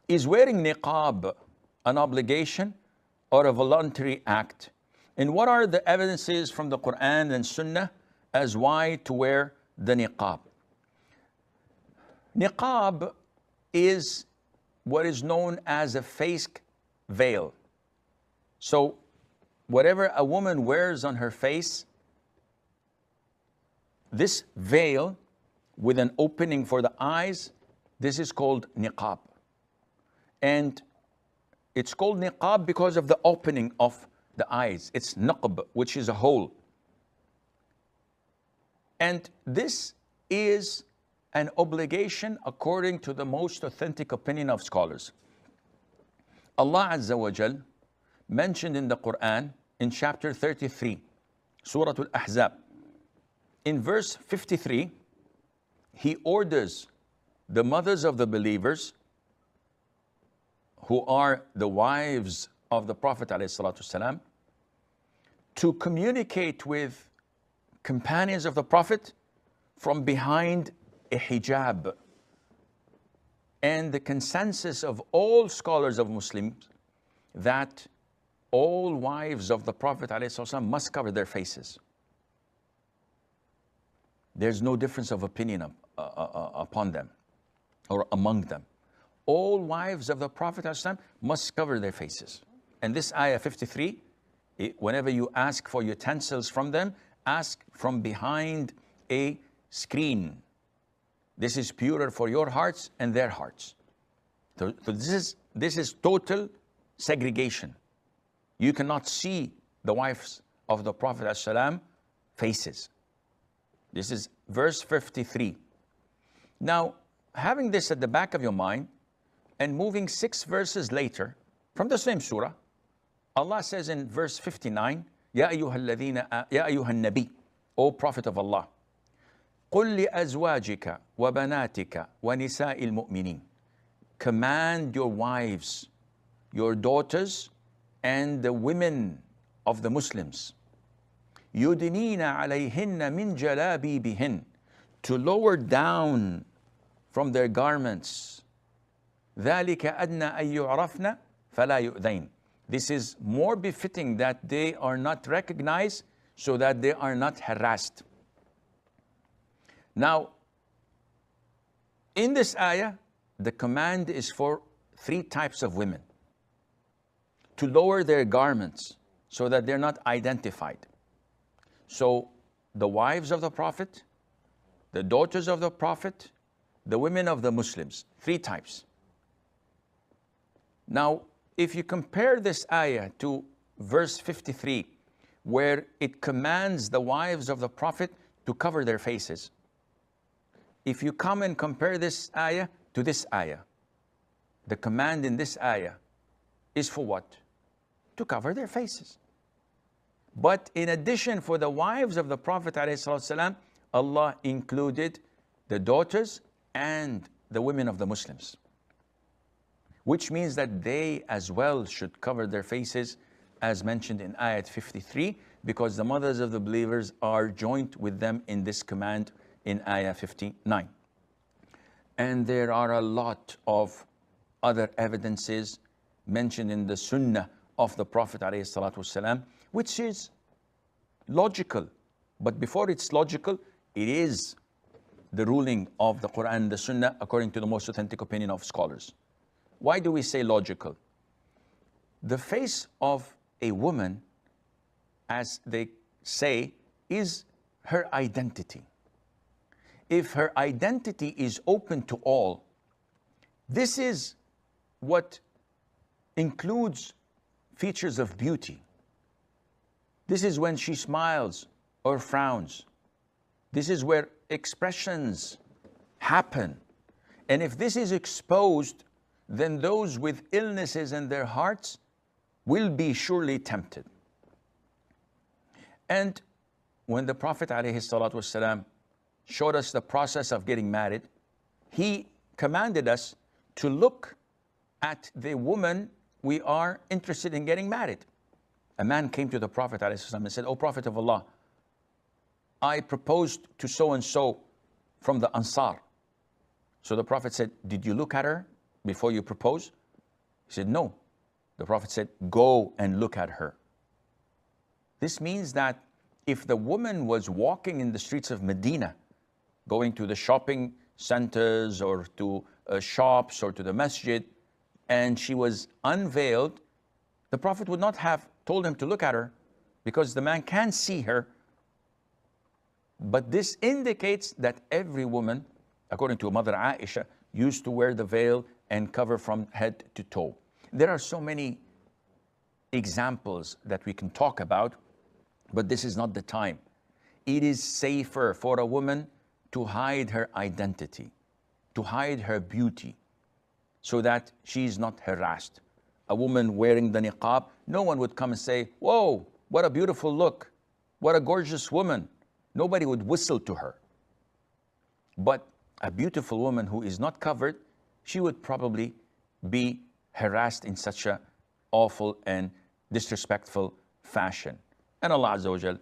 Is wearing niqab an obligation or a voluntary act? And what are the evidences from the Quran and Sunnah as why to wear the niqab? Niqab is what is known as a face veil. So whatever a woman wears on her face, this veil with an opening for the eyes, this is called niqab. And it's called niqab because of the opening of the eyes. It's naqb, which is a hole. And this is an obligation according to the most authentic opinion of scholars. Allah Azza wa Jal mentioned in the Quran in chapter 33, Surah Al-Ahzab, in verse 53, He orders the mothers of the believers, who are the wives of the Prophet ﷺ, to communicate with companions of the Prophet from behind a hijab. And the consensus of all scholars of Muslims that all wives of the Prophet ﷺ must cover their faces. There's no difference of opinion upon them or among them. All wives of the Prophet ﷺ must cover their faces. And this ayah 53, whenever you ask for utensils from them, ask from behind a screen. This is purer for your hearts and their hearts. So this is total segregation. You cannot see the wives of the Prophet ﷺ faces. This is verse 53. Now, having this at the back of your mind and moving 6 verses later from the same surah, Allah says in verse 59, Ya ayyuhan nabi, O Prophet of Allah, قل لأزواجك وبناتك ونساء المؤمنين. Command your wives, your daughters, and the women of the Muslims, يُدْنِينَ عَلَيْهِنَّ مِنْ جَلَابِيبِهِنْ, to lower down from their garments. ذَلِكَ أَدْنَى أَن يُعْرَفْنَ فَلَا يُؤْذَيْنَ. This is more befitting that they are not recognized, so that they are not harassed. Now, in this ayah, the command is for 3 types of women to lower their garments so that they're not identified. So the wives of the Prophet, the daughters of the Prophet, the women of the Muslims, 3 types. Now, if you compare this ayah to verse 53, where it commands the wives of the Prophet to cover their faces, if you come and compare this ayah to this ayah, the command in this ayah is for what? To cover their faces. But in addition, for the wives of the Prophet ﷺ, Allah included the daughters and the women of the Muslims, which means that they as well should cover their faces, as mentioned in ayat 53, because the mothers of the believers are joined with them in this command in ayah 59. And there are a lot of other evidences mentioned in the Sunnah of the Prophet ﷺ, which is logical. But before it's logical, it is the ruling of the Quran and the Sunnah according to the most authentic opinion of scholars. Why do we say logical? The face of a woman, as they say, is her identity. If her identity is open to all, this is what includes features of beauty. This is when she smiles or frowns. This is where expressions happen. And if this is exposed, then those with illnesses in their hearts will be surely tempted. And when the Prophet ﷺ showed us the process of getting married, he commanded us to look at the woman we are interested in getting married. A man came to the Prophet ﷺ and said, O Prophet of Allah, I proposed to so-and-so from the Ansar. So the Prophet said, did you look at her before you propose? He said, no. The Prophet said, go and look at her. This means that if the woman was walking in the streets of Medina, going to the shopping centers or to shops or to the masjid, and she was unveiled, the Prophet would not have told him to look at her because the man can't see her. But this indicates that every woman, according to Mother Aisha, used to wear the veil and cover from head to toe. There are so many examples that we can talk about, but this is not the time. It is safer for a woman to hide her identity, to hide her beauty, so that she's not harassed. A woman wearing the niqab, no one would come and say, whoa, what a beautiful look, what a gorgeous woman. Nobody would whistle to her. But a beautiful woman who is not covered, she would probably be harassed in such a awful and disrespectful fashion. And Allah Azza wa Jal